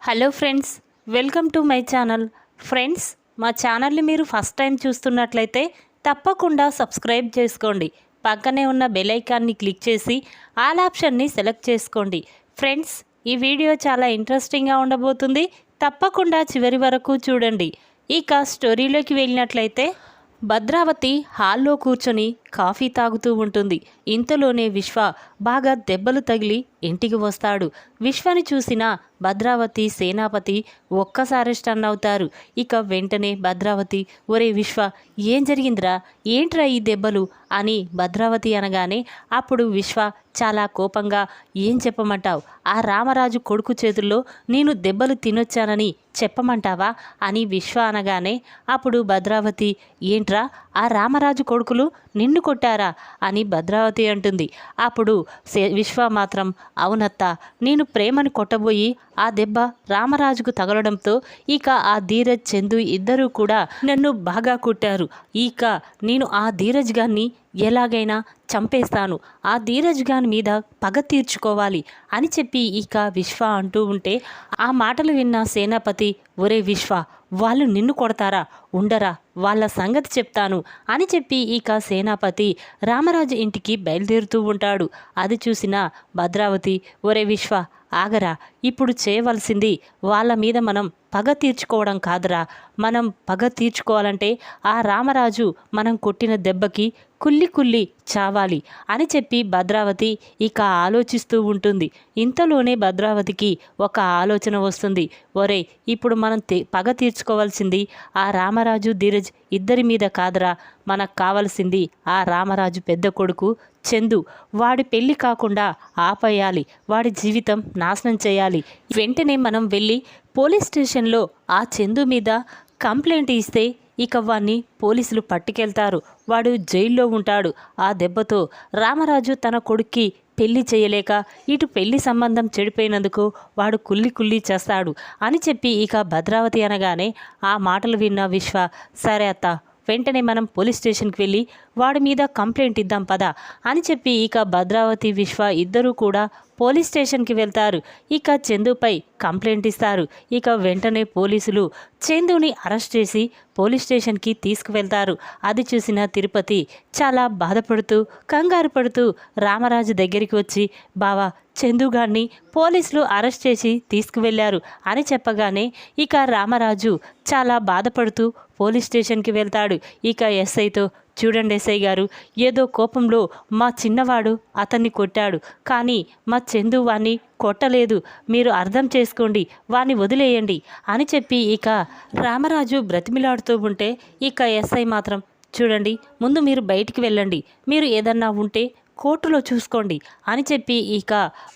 Hello friends, welcome to my channel. Friends, మా ఛానల్ని మీరు ఫస్ట్ టైం చూస్తున్నట్లయితే తప్పకుండా సబ్స్క్రైబ్ చేసుకోండి. పక్కనే ఉన్న బెల్ ఐకాన్ని క్లిక్ చేసి ఆల్ ఆప్షన్ని సెలెక్ట్ చేసుకోండి. ఫ్రెండ్స్, ఈ వీడియో చాలా ఇంట్రెస్టింగ్గా ఉండబోతుంది. తప్పకుండా చివరి వరకు చూడండి. ఇక స్టోరీలోకి వెళ్ళినట్లయితే భద్రావతి హాల్లో కూర్చొని కాఫీ తాగుతూ ఉంటుంది. ఇంతలోనే విశ్వ బాగా దెబ్బలు తగిలి ఇంటికి వస్తాడు. విశ్వని చూసిన భద్రావతి, సేనాపతి ఒక్కసారి స్టన్ అవుతారు. ఇక వెంటనే భద్రావతి, ఒరే విశ్వ, ఏం జరిగిందిరా, ఏంట్రా ఈ దెబ్బలు అని భద్రావతి అనగానే అప్పుడు విశ్వ చాలా కోపంగా, ఏం చెప్పమంటావు, ఆ రామరాజు కొడుకు చేతుల్లో నేను దెబ్బలు తినొచ్చానని చెప్పమంటావా అని విశ్వ అనగానే అప్పుడు భద్రావతి, ఏంట్రా ఆ రామరాజు కొడుకులు నిన్ను కొట్టారా అని భద్రావతి అంటుంది. అప్పుడు విశ్వ మాత్రం, అవునత్త, నేను ప్రేమని కొట్టబోయి ఆ దెబ్బ రామరాజుకు తగలడంతో ఇక ఆ ధీరజ్, చందు ఇద్దరూ కూడా నన్ను బాగా కొట్టారు. ఇక నేను ఆ ధీరజ్ గారిని ఎలాగైనా చంపేస్తాను, ఆ ధీరజ్ గారి మీద పగ తీర్చుకోవాలి అని చెప్పి ఇక విశ్వ అంటూ ఉంటే ఆ మాటలు విన్న సేనాపతి, ఒరే విశ్వ, వాళ్ళు నిన్ను కొడతారా, ఉండరా, వాళ్ళ సంగతి చెప్తాను అని చెప్పి ఇక సేనాపతి రామరాజు ఇంటికి బయలుదేరుతూ ఉంటాడు. అది చూసిన భద్రావతి, ఒరే విశ్వ, ఆగరా, ఇప్పుడు చేయవలసింది వాళ్ళ మీద మనం పగ తీర్చుకోవడం కాదురా, మనం పగ తీర్చుకోవాలంటే ఆ రామరాజు మనం కొట్టిన దెబ్బకి కుళ్ళి చావాలి అని చెప్పి భద్రావతి ఇక ఆలోచిస్తూ ఉంటుంది. ఇంతలోనే భద్రావతికి ఒక ఆలోచన వస్తుంది. ఒరే, ఇప్పుడు మనం పగ తీర్చుకోవాల్సింది ఆ రామరాజు, ధీరజ్ ఇద్దరి మీద కాదురా, మనకు కావాల్సింది ఆ రామరాజు పెద్ద కొడుకు చందు, వాడి పెళ్లి కాకుండా ఆపేయాలి, వాడి జీవితం నాశనం చేయాలి. వెంటనే మనం వెళ్ళి పోలీస్ స్టేషన్లో ఆ చందు మీద కంప్లైంట్ ఇస్తే ఇక వాణ్ణి పోలీసులు పట్టుకెళ్తారు, వాడు జైల్లో ఉంటాడు. ఆ దెబ్బతో రామరాజు తన కొడుక్కి పెళ్లి చేయలేక ఇటు పెళ్లి సంబంధం చెడిపోయినందుకు వాడు కుళ్ళి చేస్తాడు అని చెప్పి ఇక భద్రావతి అనగానే ఆ మాటలు విన్న విశ్వ, సరే అత్త, వెంటనే మనం పోలీస్ స్టేషన్కి వెళ్ళి వాడి మీద కంప్లైంట్ ఇద్దాం పదా అని చెప్పి ఇక భద్రావతి, విశ్వ ఇద్దరూ కూడా పోలీస్ స్టేషన్కి వెళ్తారు. ఇక చందుపై కంప్లైంట్ ఇస్తారు. ఇక వెంటనే పోలీసులు చందుని అరెస్ట్ చేసి పోలీస్ స్టేషన్కి తీసుకువెళ్తారు. అది చూసిన తిరుపతి చాలా బాధపడుతూ కంగారు పడుతూ రామరాజు దగ్గరికి వచ్చి, బావా, చందుగాడిని పోలీసులు అరెస్ట్ చేసి తీసుకువెళ్లారు అని చెప్పగానే ఇక రామరాజు చాలా బాధపడుతూ పోలీస్ స్టేషన్కి వెళ్తాడు. ఇక ఎస్ఐతో, చూడండి ఎస్ఐ గారు, ఏదో కోపంలో మా చిన్నవాడు అతన్ని కొట్టాడు, కానీ మా చందు వాణ్ణి కొట్టలేదు, మీరు అర్థం చేసుకోండి, వాణ్ణి వదిలేయండి అని చెప్పి ఇక రామరాజు బ్రతిమిలాడుతూ ఉంటే ఇక ఎస్ఐ మాత్రం, చూడండి, ముందు మీరు బయటికి వెళ్ళండి, మీరు ఏదన్నా ఉంటే కోర్టులో చూసుకోండి అని చెప్పి ఇక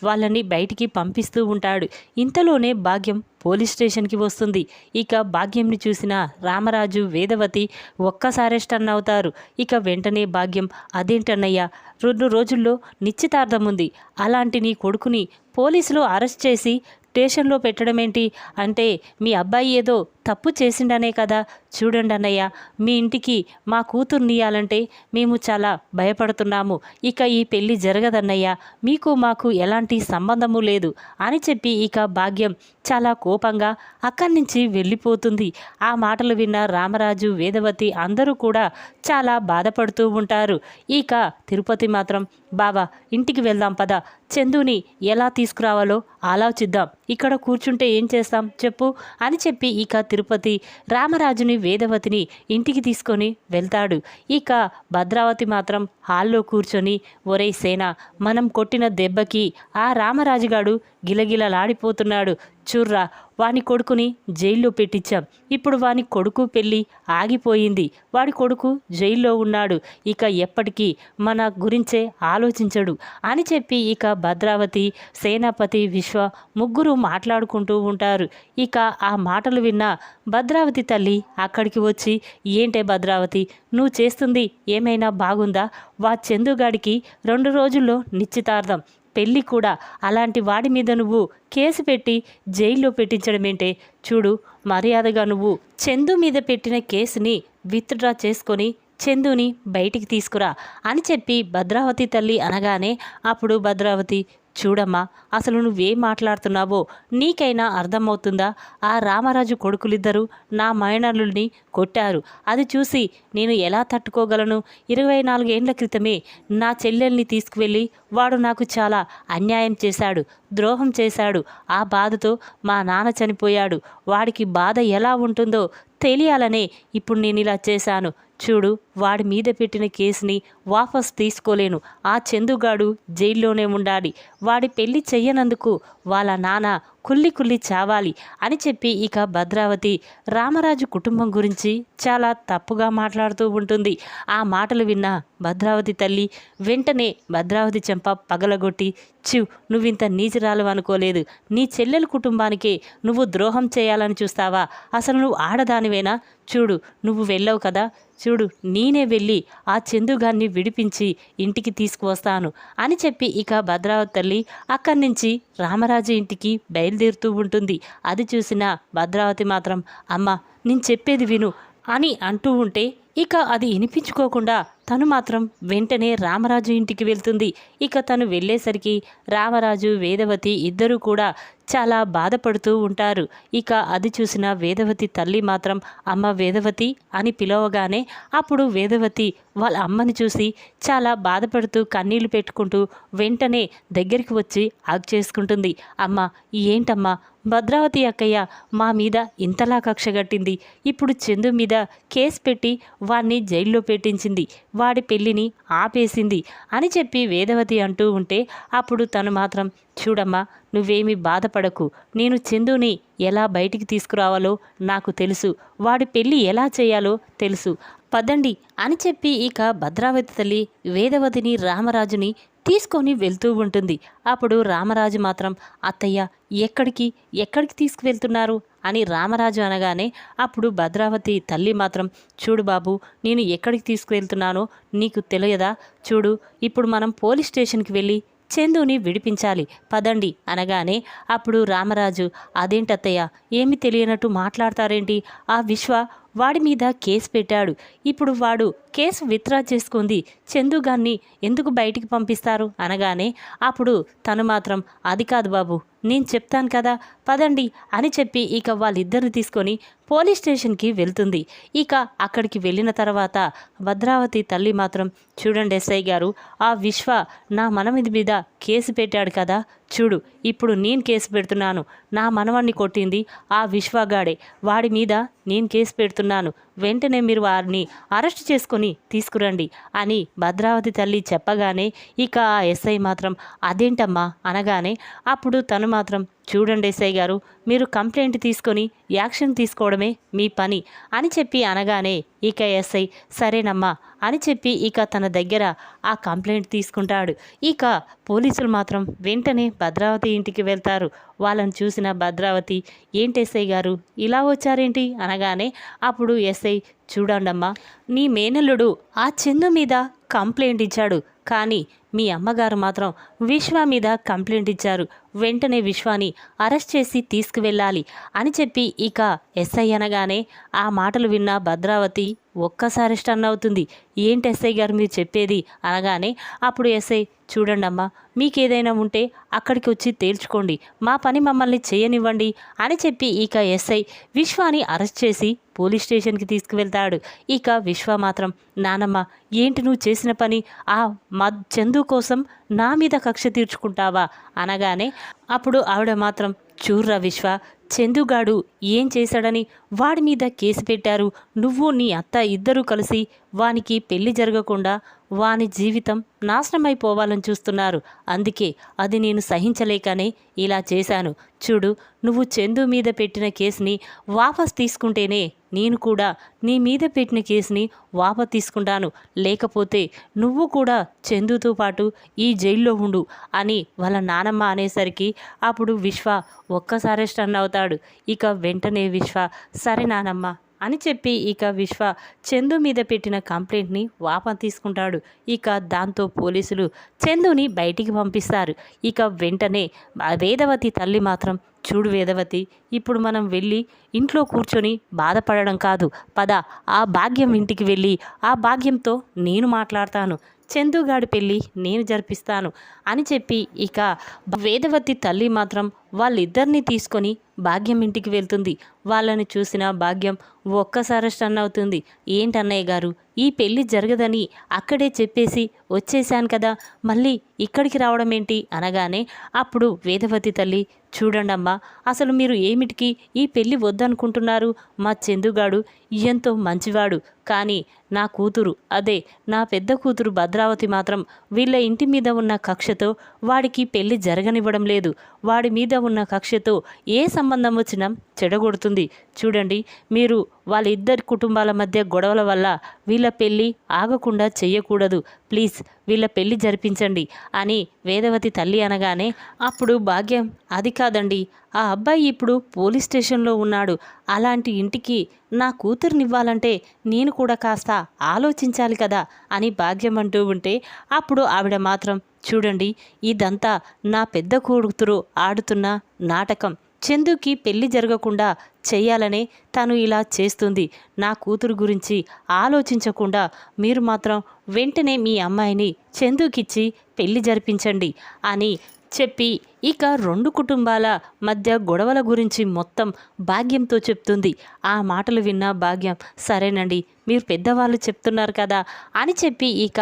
వాళ్ళని బయటికి పంపిస్తూ ఉంటాడు. ఇంతలోనే భాగ్యం పోలీస్ స్టేషన్కి వస్తుంది. ఇక భాగ్యంని చూసిన రామరాజు, వేదవతి ఒక్కసారి స్టన్ అవుతారు. ఇక వెంటనే భాగ్యం, అదేంటన్నయ్యా, 2 రోజుల్లో నిశ్చితార్థం ఉంది, అలాంటి నీ కొడుకుని పోలీసులు అరెస్ట్ చేసి స్టేషన్లో పెట్టడం ఏంటి, అంటే మీ అబ్బాయి ఏదో తప్పు చేసిండనే కదా. చూడండి అన్నయ్య, మీ ఇంటికి మా కూతుర్నియాలంటే మేము చాలా భయపడుతున్నాము, ఇక ఈ పెళ్ళి జరగదన్నయ్య, మీకు మాకు ఎలాంటి సంబంధము లేదు అని చెప్పి ఇక భాగ్యం చాలా కోపంగా అక్కడి నుంచి వెళ్ళిపోతుంది. ఆ మాటలు విన్న రామరాజు, వేదవతి అందరూ కూడా చాలా బాధపడుతూ ఉంటారు. ఇక తిరుపతి మాత్రం, బాబా, ఇంటికి వెళ్దాం పద, చందుని ఎలా తీసుకురావాలో ఆలోచిద్దాం, ఇక్కడ కూర్చుంటే ఏం చేస్తాం చెప్పు అని చెప్పి ఇక తిరుపతి రామరాజుని, వేదవతిని ఇంటికి తీసుకొని వెళ్తాడు. ఇక భద్రావతి మాత్రం హాల్లో కూర్చొని, ఒరే సేన, మనం కొట్టిన దెబ్బకి ఆ రామరాజుగాడు గిలగిలలాడిపోతున్నాడు, చూర్రా, వాని కొడుకుని జైల్లో పెట్టించాం, ఇప్పుడు వాని కొడుకు పెళ్ళి ఆగిపోయింది, వాడి కొడుకు జైల్లో ఉన్నాడు, ఇక ఎప్పటికీ మన గురించే ఆలోచించడు అని చెప్పి ఇక భద్రావతి, సేనాపతి, విశ్వ ముగ్గురు మాట్లాడుకుంటూ ఉంటారు. ఇక ఆ మాటలు విన్న భద్రావతి తల్లి అక్కడికి వచ్చి, ఏంటే భద్రావతి, నువ్వు చేస్తుంది ఏమైనా బాగుందా, వా చందుగాడికి 2 రోజుల్లో నిశ్చితార్థం, పెళ్ళి కూడా, అలాంటి వాడి మీద నువ్వు కేసు పెట్టి జైల్లో పెట్టించడమేంటే, చూడు, మర్యాదగా నువ్వు చందు మీద పెట్టిన కేసుని విత్డ్రా చేసుకొని చందుని బయటికి తీసుకురా అని చెప్పి భద్రావతి తల్లి అనగానే అప్పుడు భద్రావతి, చూడమ్మా, అసలు నువ్వేం మాట్లాడుతున్నావో నీకైనా అర్థమవుతుందా? ఆ రామరాజు కొడుకులిద్దరూ నా మైనర్లుని కొట్టారు. అది చూసి నేను ఎలా తట్టుకోగలను? 24 ఏండ్ల క్రితమే నా చెల్లెల్ని తీసుకువెళ్ళి వాడు నాకు చాలా అన్యాయం చేశాడు, ద్రోహం చేశాడు. ఆ బాధతో మా నాన్న చనిపోయాడు. వాడికి బాధ ఎలా ఉంటుందో తెలియాలనే ఇప్పుడు నేను ఇలా చేశాను. చూడు, వాడి మీద పెట్టిన కేసుని వాపస్ తీసుకోలేను. ఆ చందుగాడు జైల్లోనే ఉండాలి. వాడి పెళ్లి చెయ్యనందుకు వాళ్ళ నాన్న కుళ్ళి కుళ్ళి చావాలి అని చెప్పి ఇక భద్రావతి రామరాజు కుటుంబం గురించి చాలా తప్పుగా మాట్లాడుతూ ఉంటుంది. ఆ మాటలు విన్న భద్రావతి తల్లి వెంటనే భద్రావతి చెంప పగలగొట్టి, నువ్వింత నీచరాలు అనుకోలేదు. నీ చెల్లెల కుటుంబానికే నువ్వు ద్రోహం చేయాలని చూస్తావా? అసలు నువ్వు ఆడదానివేనా? చూడు, నువ్వు వెళ్ళవు కదా, చూడు నేనే వెళ్ళి ఆ చందుగాన్ని విడిపించి ఇంటికి తీసుకువస్తాను అని చెప్పి ఇక భద్రావతి తల్లి అక్కడి నుంచి రామరాజు ఇంటికి బయలుదేరుతూ ఉంటుంది. అది చూసిన భద్రావతి మాత్రం, అమ్మ నేను చెప్పేది విను అని అంటూ ఉంటే ఇక అది వినిపించుకోకుండా తను మాత్రం వెంటనే రామరాజు ఇంటికి వెళ్తుంది. ఇక తను వెళ్ళేసరికి రామరాజు వేదవతి ఇద్దరూ కూడా చాలా బాధపడుతూ ఉంటారు. ఇక అది చూసిన వేదవతి తల్లి మాత్రం, అమ్మ వేదవతి అని పిలవగానే అప్పుడు వేదవతి వాళ్ళ అమ్మని చూసి చాలా బాధపడుతూ కన్నీళ్లు పెట్టుకుంటూ వెంటనే దగ్గరికి వచ్చి హగ్ చేసుకుంటుంది. అమ్మ ఏంటమ్మా, భద్రావతి అక్కయ్య మా మీద ఇంతలా కక్షగట్టింది. ఇప్పుడు చందు మీద కేసు పెట్టి వాడిని జైల్లో పెట్టించింది, వాడి పెళ్ళిని ఆపేసింది అని చెప్పి వేదవతి అంటూ ఉంటే అప్పుడు తను మాత్రం, చూడమ్మా నువ్వేమీ బాధపడకు, నేను చందుని ఎలా బయటికి తీసుకురావాలో నాకు తెలుసు, వాడి పెళ్ళి ఎలా చేయాలో తెలుసు, పదండి అని చెప్పి ఇక భద్రావతి తల్లి వేదవతిని రామరాజుని తీసుకొని వెళ్తూ ఉంటుంది. అప్పుడు రామరాజు మాత్రం, అత్తయ్య ఎక్కడికి తీసుకువెళ్తున్నారు అని రామరాజు అనగానే అప్పుడు భద్రావతి తల్లి మాత్రం, చూడు బాబు, నేను ఎక్కడికి తీసుకువెళ్తున్నానో నీకు తెలియదా? చూడు, ఇప్పుడు మనం పోలీస్ స్టేషన్కి వెళ్ళి చందుని విడిపించాలి, పదండి అనగానే అప్పుడు రామరాజు, అదేంటత్తయ్య ఏమీ తెలియనట్టు మాట్లాడతారేంటి? ఆ విశ్వ వాడి మీద కేసు పెట్టాడు. ఇప్పుడు వాడు కేసు విత్డ్రా చేసుకుంది, చందుగాన్ని ఎందుకు బయటికి పంపిస్తారు అనగానే అప్పుడు తను మాత్రం, అది కాదు బాబు, నేను చెప్తాను కదా, పదండి అని చెప్పి ఇక వాళ్ళిద్దరిని తీసుకొని పోలీస్ స్టేషన్కి వెళ్తుంది. ఇక అక్కడికి వెళ్ళిన తర్వాత భద్రావతి తల్లి మాత్రం, చూడండి ఎస్ఐ గారు, ఆ విశ్వ నా మనవడి మీద కేసు పెట్టాడు కదా, చూడు ఇప్పుడు నేను కేసు పెడుతున్నాను. నా మనవణ్ణి కొట్టింది ఆ విశ్వగాడే, వాడి మీద నేను కేసు పెడుతున్నాను. వెంటనే మీరు వారిని అరెస్ట్ చేసుకొని తీసుకురండి అని భద్రావతి తల్లి చెప్పగానే ఇక ఆ ఎస్ఐ మాత్రం, అదేంటమ్మా అనగానే అప్పుడు తను మాత్రం, చూడండి ఎస్ఐ గారు, మీరు కంప్లైంట్ తీసుకొని యాక్షన్ తీసుకోవడమే మీ పని అని చెప్పి అనగానే ఇక ఎస్ఐ సరేనమ్మా అని చెప్పి ఇక తన దగ్గర ఆ కంప్లైంట్ తీసుకుంటాడు. ఇక పోలీసులు మాత్రం వెంటనే భద్రావతి ఇంటికి వెళ్తారు. వాళ్ళని చూసిన భద్రావతి, ఏంటి ఎస్ఐ గారు ఇలా వచ్చారేంటి అనగానే అప్పుడు ఎస్ఐ, చూడండమ్మా, నీ మేనల్లుడు ఆ చందు మీద కంప్లైంట్ ఇచ్చాడు, కానీ మీ అమ్మగారు మాత్రం విశ్వ మీద కంప్లైంట్ ఇచ్చారు. వెంటనే విశ్వాని అరెస్ట్ చేసి తీసుకువెళ్ళాలి అని చెప్పి ఇక ఎస్ఐ అనగానే ఆ మాటలు విన్న భద్రావతి ఒక్కసారి స్టన్ అవుతుంది. ఏంటి ఎస్ఐ గారు మీరు చెప్పేది అనగానే అప్పుడు ఎస్ఐ, చూడండమ్మా, మీకేదైనా ఉంటే అక్కడికి వచ్చి తేల్చుకోండి, మా పని మమ్మల్ని చేయనివ్వండి అని చెప్పి ఇక ఎస్ఐ విశ్వాని అరెస్ట్ చేసి పోలీస్ స్టేషన్కి తీసుకువెళ్తాడు. ఇక విశ్వ మాత్రం, నానమ్మ ఏంటి నువ్వు చేసిన పని? ఆ చందు కోసం నా మీద కక్ష తీర్చుకుంటావా అనగానే అప్పుడు ఆవిడ మాత్రం, చూర్రా విశ్వ, చందుగాడు ఏం చేశాడని వాడి మీద కేసు పెట్టారు. నువ్వు నీ అత్త ఇద్దరూ కలిసి వానికి పెళ్లి జరగకుండా వాని జీవితం నాశనమైపోవాలని చూస్తున్నారు. అందుకే అది నేను సహించలేకనే ఇలా చేశాను. చూడు, నువ్వు చందు మీద పెట్టిన కేసుని వాపస్ తీసుకుంటేనే నేను కూడా నీ మీద పెట్టిన కేసుని వాపస్ తీసుకుంటాను, లేకపోతే నువ్వు కూడా చందుతో పాటు ఈ జైల్లో ఉండు అని వాళ్ళ నానమ్మ అనేసరికి అప్పుడు విశ్వ ఒక్కసారి స్టన్ అవుతాడు. ఇక వెంటనే విశ్వ, సరే నానమ్మ అని చెప్పి ఇక విశ్వ చందు మీద పెట్టిన కంప్లైంట్ని వాపస్ తీసుకుంటాడు. ఇక దాంతో పోలీసులు చందుని బయటికి పంపిస్తారు. ఇక వెంటనే వేదవతి తల్లి మాత్రం, చూడు వేదవతి, ఇప్పుడు మనం వెళ్ళి ఇంట్లో కూర్చొని బాధపడడం కాదు, పద ఆ భాగ్యం ఇంటికి వెళ్ళి ఆ భాగ్యంతో నేను మాట్లాడతాను. చందుగాడి పెళ్ళి నేను జరిపిస్తాను అని చెప్పి ఇక వేదవతి తల్లి మాత్రం వాళ్ళిద్దరినీ తీసుకొని భాగ్యం ఇంటికి వెళ్తుంది. వాళ్ళని చూసిన భాగ్యం ఒక్కసారి స్టన్ అవుతుంది. ఏంటన్నయ్య గారు, ఈ పెళ్ళి జరగదని అక్కడే చెప్పేసి వచ్చేశాను కదా, మళ్ళీ ఇక్కడికి రావడం ఏంటి అనగానే అప్పుడు వేదవతి తల్లి, చూడండమ్మా, అసలు మీరు ఏమిటికి ఈ పెళ్ళి వద్దనుకుంటున్నారు? మా చందుగాడు ఎంతో మంచివాడు, కానీ నా కూతురు, అదే నా పెద్ద కూతురు భద్రావతి మాత్రం వీళ్ళ ఇంటి మీద ఉన్న కక్షతో వాడికి పెళ్ళి జరగనివ్వడం లేదు. వాడి మీద ఉన్న కక్షతో ఏ సంబంధం వచ్చినా చెడగొడుతుంది. చూడండి, మీరు వాళ్ళిద్దరి కుటుంబాల మధ్య గొడవల వల్ల వీళ్ళ పెళ్ళి ఆగకుండా చెయ్యకూడదు. ప్లీజ్ వీళ్ళ పెళ్ళి జరిపించండి అని వేదవతి తల్లి అనగానే అప్పుడు భాగ్యం, అది కాదండి, ఆ అబ్బాయి ఇప్పుడు పోలీస్ స్టేషన్లో ఉన్నాడు. అలాంటి ఇంటికి నా కూతుర్నివ్వాలంటే నేను కూడా కాస్త ఆలోచించాలి కదా అని భాగ్యం అంటూ ఉంటే అప్పుడు ఆవిడ మాత్రం, చూడండి, ఇదంతా నా పెద్ద కూతురు ఆడుతున్న నాటకం. చందుకి పెళ్లి జరగకుండా చెయ్యాలనే తను ఇలా చేస్తుంది. నా కూతురు గురించి ఆలోచించకుండా మీరు మాత్రం వెంటనే మీ అమ్మాయిని చందుకిచ్చి పెళ్లి జరిపించండి అని చెప్పి ఇక రెండు కుటుంబాల మధ్య గొడవల గురించి మొత్తం భాగ్యంతో చెప్తుంది. ఆ మాటలు విన్న భాగ్యం, సరేనండి, మీరు పెద్దవాళ్ళు చెప్తున్నారు కదా అని చెప్పి ఇక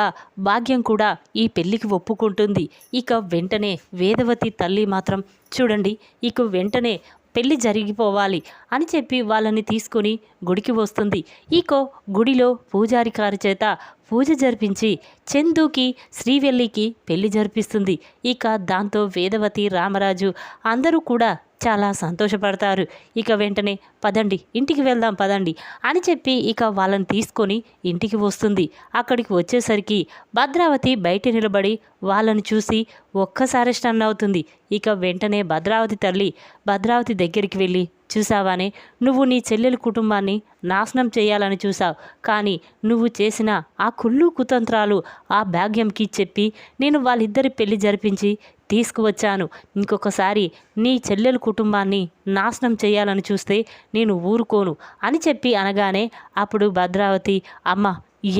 భాగ్యం కూడా ఈ పెళ్ళికి ఒప్పుకుంటుంది. ఇక వెంటనే వేదవతి తల్లి మాత్రం, చూడండి, ఇక వెంటనే పెళ్ళి జరిగిపోవాలి అని చెప్పి వాళ్ళని తీసుకొని గుడికి వస్తుంది. ఇక గుడిలో పూజారి గారి చేత పూజ జరిపించి చందుకి శ్రీవెల్లికి పెళ్లి జరిపిస్తుంది. ఇక దాంతో వేదవతి, రామరాజు అందరూ కూడా చాలా సంతోషపడతారు. ఇక వెంటనే పదండి, ఇంటికి వెళ్దాం పదండి అని చెప్పి ఇక వాళ్ళని తీసుకొని ఇంటికి వస్తుంది. అక్కడికి వచ్చేసరికి భద్రావతి బయట నిలబడి వాళ్ళని చూసి ఒక్కసారి స్టన్ అవుతుంది. ఇక వెంటనే భద్రావతి తల్లి భద్రావతి దగ్గరికి వెళ్ళి, చూసావానే, నువ్వు నీ చెల్లెలి కుటుంబాన్ని నాశనం చేయాలని చూసావు, కానీ నువ్వు చేసిన ఆ కుళ్ళు కుతంత్రాలు ఆ భాగ్యంకి చెప్పి నేను వాళ్ళిద్దరి పెళ్లి జరిపించి తీసుకువచ్చాను. ఇంకొకసారి నీ చెల్లెల కుటుంబాన్ని నాశనం చేయాలని చూస్తే నేను ఊరుకోను అని చెప్పి అనగానే అప్పుడు భద్రావతి, అమ్మ,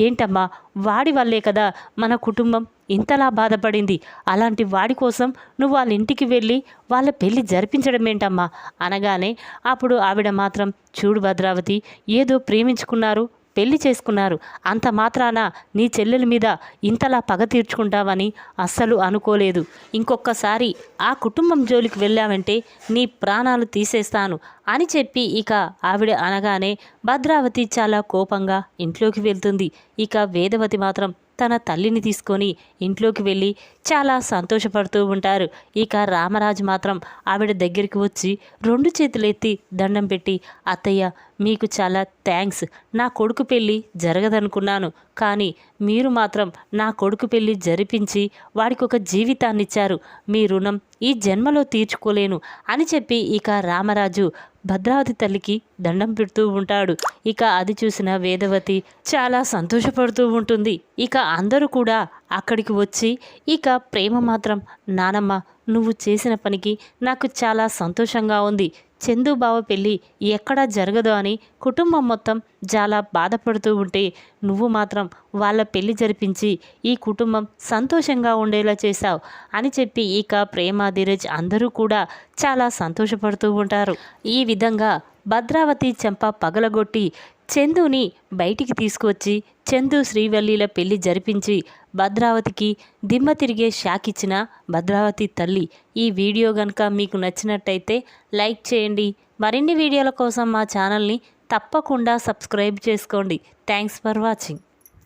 ఏంటమ్మా, వాడి వల్లే కదా మన కుటుంబం ఇంతలా బాధపడింది. అలాంటి వాడి కోసం నువ్వు వాళ్ళ ఇంటికి వెళ్ళి వాళ్ళ పెళ్ళి జరిపించడం ఏంటమ్మా అనగానే అప్పుడు ఆవిడ మాత్రం, చూడు భద్రావతి, ఏదో ప్రేమించుకున్నారు, పెళ్లి చేసుకున్నారు, అంత మాత్రాన నీ చెల్లెల మీద ఇంతలా పగ తీర్చుకుంటావని అస్సలు అనుకోలేదు. ఇంకొకసారి ఆ కుటుంబం జోలికి వెళ్ళావంటే నీ ప్రాణాలు తీసేస్తాను అని చెప్పి ఇక ఆవిడ అనగానే భద్రావతి చాలా కోపంగా ఇంట్లోకి వెళ్తుంది. ఇక వేదవతి మాత్రం తన తల్లిని తీసుకొని ఇంట్లోకి వెళ్ళి చాలా సంతోషపడుతూ ఉంటారు. ఇక రామరాజు మాత్రం ఆవిడ దగ్గరికి వచ్చి రెండు చేతులెత్తి దండం పెట్టి, అత్తయ్య, మీకు చాలా థ్యాంక్స్. నా కొడుకు పెళ్ళి జరగదనుకున్నాను, కానీ మీరు మాత్రం నా కొడుకు పెళ్ళి జరిపించి వాడికి ఒక జీవితాన్ని ఇచ్చారు. మీ రుణం ఈ జన్మలో తీర్చుకోలేను అని చెప్పి ఇక రామరాజు భద్రావతి తల్లికి దండం పెడుతూ ఉంటాడు. ఇక అది చూసిన వేదవతి చాలా సంతోషపడుతూ ఉంటుంది. ఇక అందరూ కూడా అక్కడికి వచ్చి ఇక ప్రేమ మాత్రం, నానమ్మ, నువ్వు చేసిన పనికి నాకు చాలా సంతోషంగా ఉంది. చందు బావ పెళ్ళి ఎక్కడా జరగదు అని కుటుంబం మొత్తం చాలా బాధపడుతూ ఉంటే నువ్వు మాత్రం వాళ్ళ పెళ్లి జరిపించి ఈ కుటుంబం సంతోషంగా ఉండేలా చేశావు అని చెప్పి ఇక ప్రేమ, ధీరజ్ అందరూ కూడా చాలా సంతోషపడుతూ ఉంటారు. ఈ విధంగా భద్రావతి చెంప పగలగొట్టి చందుని బయటికి తీసుకువచ్చి చందు శ్రీవల్లిల పెళ్లి జరిపించి భద్రావతికి దిమ్మ తిరిగే షాక్ ఇచ్చిన భద్రావతి తల్లి. ఈ వీడియో కనుక మీకు నచ్చినట్టయితే లైక్ చేయండి. మరిన్ని వీడియోల కోసం మా ఛానల్ని తప్పకుండా సబ్స్క్రైబ్ చేసుకోండి. Thanks for watching.